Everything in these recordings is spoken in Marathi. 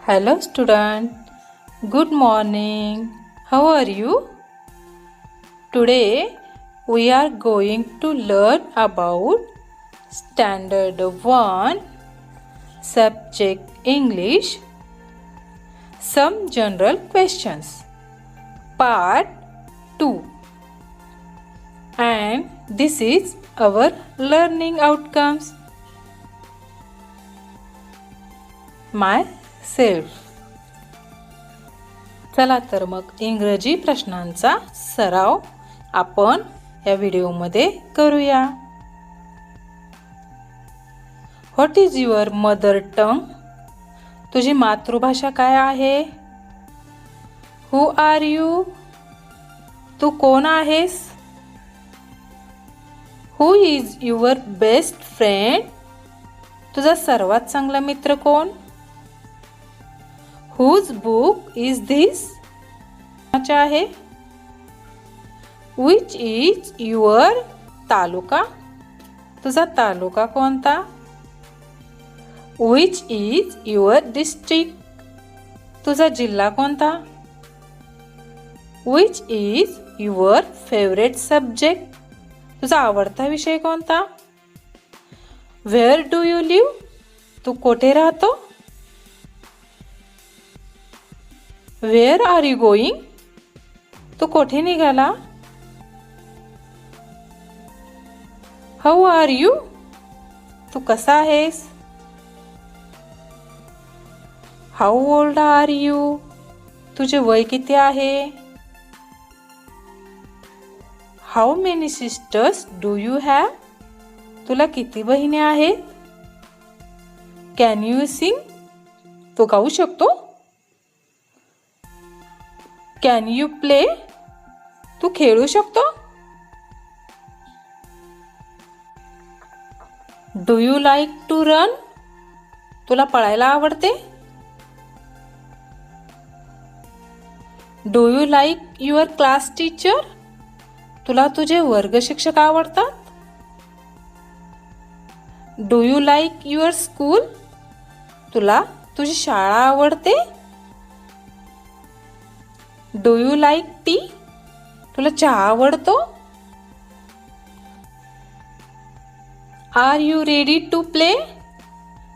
Hello student, good morning. How are you? Today we are going to learn about Standard 1 Subject English. Some general questions. Part 2. And this is our learning outcomes. Myself. चला तर मग इंग्रजी प्रश्नांचा सराव आपण या व्हिडिओमध्ये करूया. What is your mother tongue? तुझी मातृभाषा काय आहे? Who are you? तू कोण आहेस? Who is your best friend? तुझा सर्वात चांगला मित्र कोण? Whose book is this? आहे. Which is your तालुका? तुझा तालुका कोणता? Which is your district? तुझा जिल्हा कोणता? Which is your favorite subject? तुझा आवडता विषय कोणता? Where do you live? तू कोठे राहतो? Where are you going? तू कोठे निघाला? How are you? तू कसा आहेस? How old are you? तुझे वय किती आहे? How many sisters do you have? तुला किती बहिणी आहेत? Can you sing? तू गाऊ शकतो? Can you play? तू खेळू शकतो? Do you like to run? तुला पळायला आवडते? Do you like your class teacher? तुला तुझे वर्ग शिक्षक आवडतात? Do you like your school? तुला तुझी शाळा आवडते? Do you like tea? तुला चहा आवडतो? Are you ready to play?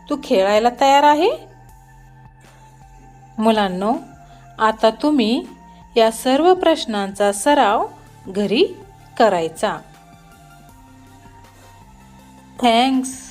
तू खेळायला तयार आहे? मुलांनो, आता तुम्ही या सर्व प्रश्नांचा सराव घरी करायचा. थँक्स.